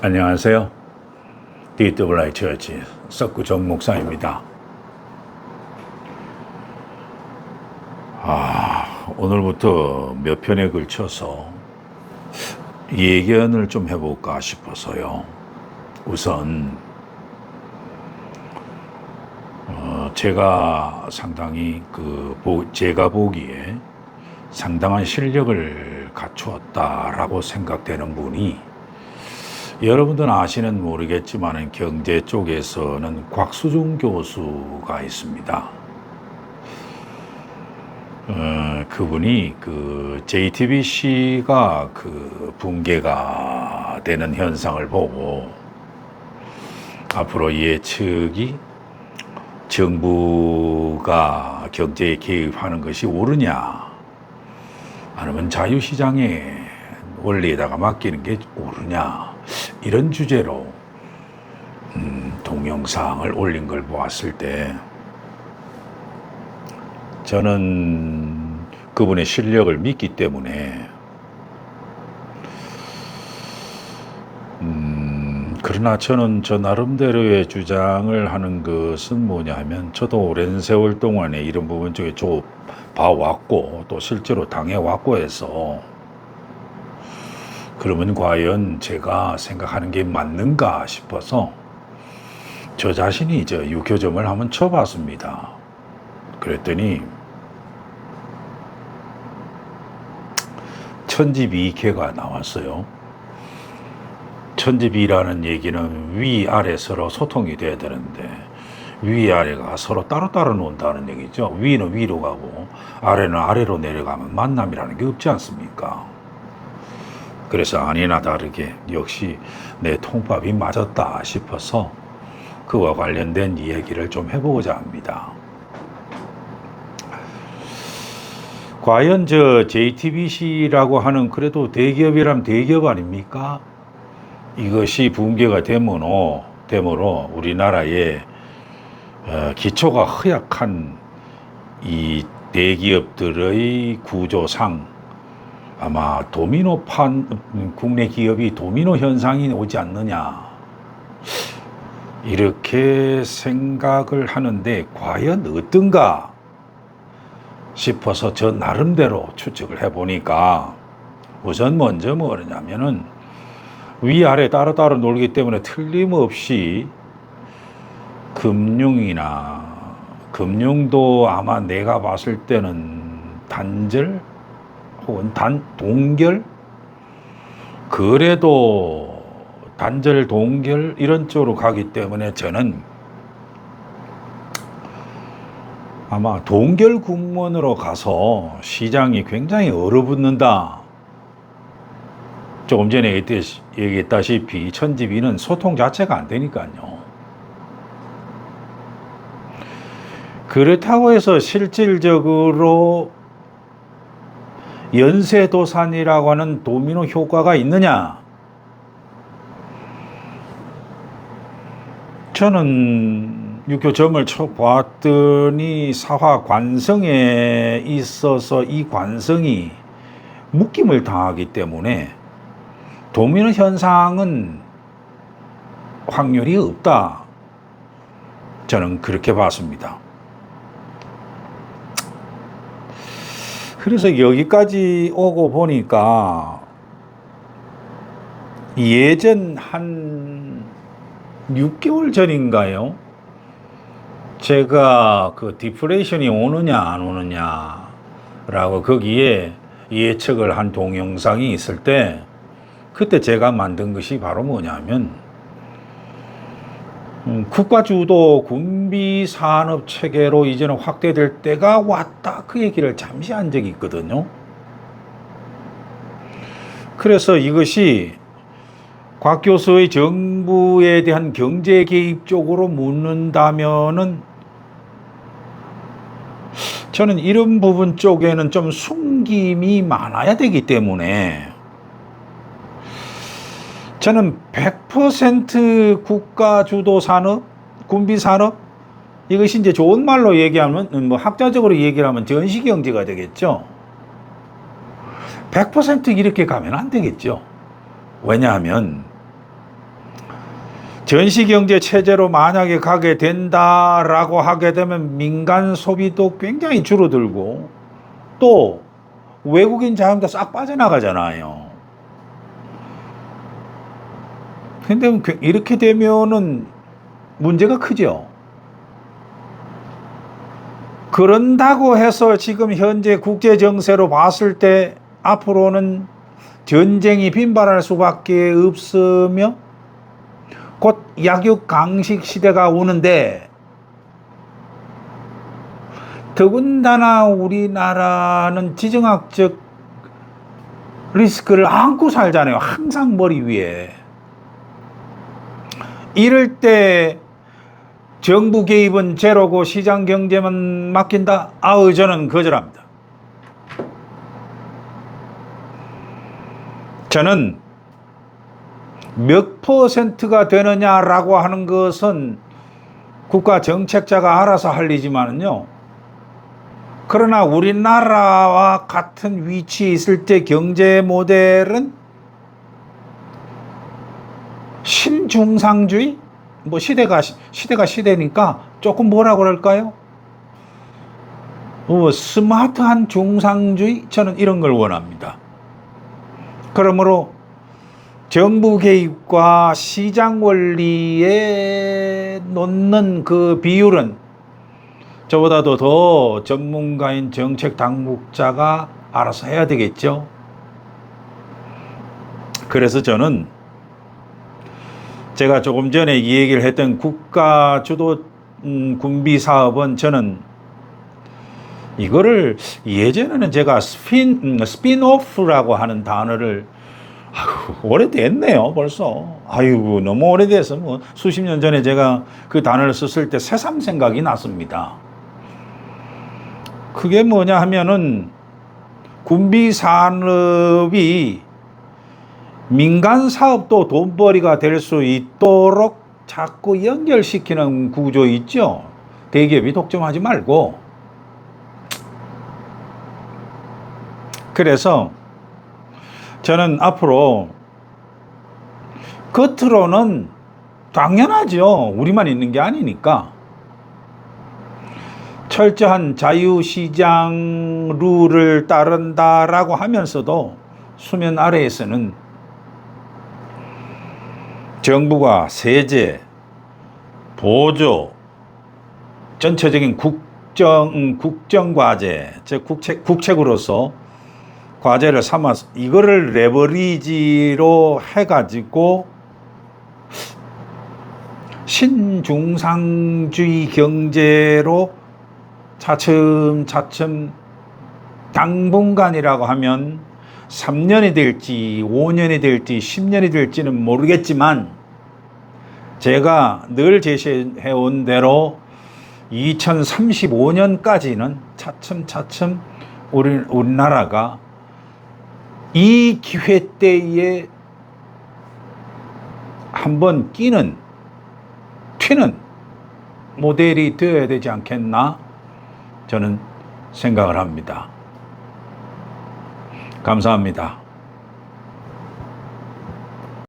안녕하세요. DWI 처치 석구정 목사입니다. 오늘부터 몇 편에 걸쳐서 예견을 좀 해볼까 싶어서요. 우선 제가 상당히 제가 보기에 상당한 실력을 갖추었다라고 생각되는 분이, 여러분들은 아시는 모르겠지만 경제 쪽에서는 곽수중 교수가 있습니다. 그분이 JTBC가 붕괴가 되는 현상을 보고 앞으로 예측이 정부가 경제에 개입하는 것이 옳으냐, 아니면 자유시장의 원리에다가 맡기는 게 옳으냐, 이런 주제로 동영상을 올린 걸 보았을 때 저는 그분의 실력을 믿기 때문에 그러나 저는 저 나름대로의 주장을 하는 것은 뭐냐 하면, 저도 오랜 세월 동안에 이런 부분 쪽에 좀 봐왔고 또 실제로 당해왔고 해서, 그러면 과연 제가 생각하는 게 맞는가 싶어서 저 자신이 유교점을 한번 쳐봤습니다. 그랬더니 천지비익회가 나왔어요. 천지비라는 얘기는 위아래 서로 소통이 돼야 되는데 위아래가 서로 따로따로 논다는 얘기죠. 위는 위로 가고 아래는 아래로 내려가면 만남이라는 게 없지 않습니까? 그래서 아니나 다르게 역시 내 통밥이 맞았다 싶어서 그와 관련된 이야기를 좀 해보고자 합니다. 과연 JTBC라고 하는 그래도 대기업이라면 대기업 아닙니까? 이것이 붕괴가 됨으로 우리나라의 기초가 허약한 이 대기업들의 구조상 아마 국내 기업이 도미노 현상이 오지 않느냐, 이렇게 생각을 하는데 과연 어떤가 싶어서 저 나름대로 추측을 해보니까, 우선 먼저 뭐냐면은 위아래 따로따로 놀기 때문에 틀림없이 금융도 아마 내가 봤을 때는 단절 혹은 동결, 그래도 단절 동결 이런 쪽으로 가기 때문에 저는 아마 동결 국면으로 가서 시장이 굉장히 얼어붙는다. 조금 전에 얘기했다시피 천지비는 소통 자체가 안 되니까요. 그렇다고 해서 실질적으로 연쇄도산이라고 하는 도미노 효과가 있느냐? 저는 유교점을 쳐보았더니 사화 관성에 있어서 이 관성이 묶임을 당하기 때문에 도미노 현상은 확률이 없다. 저는 그렇게 봤습니다. 그래서 여기까지 오고 보니까 예전 한 6개월 전인가요? 제가 디플레이션이 오느냐 안 오느냐라고 거기에 예측을 한 동영상이 있을 때, 그때 제가 만든 것이 바로 뭐냐면 국가주도 군비산업 체계로 이제는 확대될 때가 왔다, 그 얘기를 잠시 한 적이 있거든요. 그래서 이것이 곽 교수의 정부에 대한 경제 개입 쪽으로 묻는다면은 저는 이런 부분 쪽에는 좀 숨김이 많아야 되기 때문에, 저는 100% 국가 주도 산업, 군비 산업, 이것이 이제 좋은 말로 얘기하면, 학자적으로 얘기를 하면 전시 경제가 되겠죠. 100% 이렇게 가면 안 되겠죠. 왜냐하면 전시경제 체제로 만약에 가게 된다라고 하게 되면 민간 소비도 굉장히 줄어들고 또 외국인 자금도 싹 빠져나가잖아요. 근데 이렇게 되면은 문제가 크죠. 그런다고 해서 지금 현재 국제 정세로 봤을 때 앞으로는 전쟁이 빈발할 수밖에 없으며 곧 약육강식 시대가 오는데 더군다나 우리나라는 지정학적 리스크를 안고 살잖아요. 항상 머리 위에. 이럴 때 정부 개입은 제로고 시장 경제만 맡긴다? 아우, 저는 거절합니다. 저는 몇 퍼센트가 되느냐라고 하는 것은 국가 정책자가 알아서 할 일이지만요. 그러나 우리나라와 같은 위치에 있을 때 경제 모델은 신중상주의? 뭐 시대가 시대니까 조금 뭐라 그럴까요? 스마트한 중상주의? 저는 이런 걸 원합니다. 그러므로 정부 개입과 시장 원리에 놓는 그 비율은 저보다도 더 전문가인 정책 당국자가 알아서 해야 되겠죠. 그래서 저는 제가 조금 전에 이 얘기를 했던 국가 주도 군비 사업은 저는 이거를 예전에는 제가 스핀오프라고 하는 단어를 오래됐네요 벌써. 아이고 너무 오래돼서 뭐 수십 년 전에 제가 그 단어를 썼을 때 새삼 생각이 났습니다. 그게 뭐냐 하면은 군비 산업이 민간 사업도 돈벌이가 될 수 있도록 자꾸 연결시키는 구조 있죠. 대기업이 독점하지 말고. 그래서 저는 앞으로 겉으로는 당연하죠. 우리만 있는 게 아니니까. 철저한 자유시장 룰을 따른다라고 하면서도 수면 아래에서는 정부가 세제, 보조, 전체적인 국정과제, 즉 국책으로서 과제를 삼아서 이거를 레버리지로 해가지고 신중상주의 경제로 차츰차츰 당분간이라고 하면 3년이 될지 5년이 될지 10년이 될지는 모르겠지만 제가 늘 제시해온 대로 2035년까지는 차츰차츰 우리나라가 이 기회 때에 한번 튀는 모델이 되어야 되지 않겠나 저는 생각을 합니다. 감사합니다.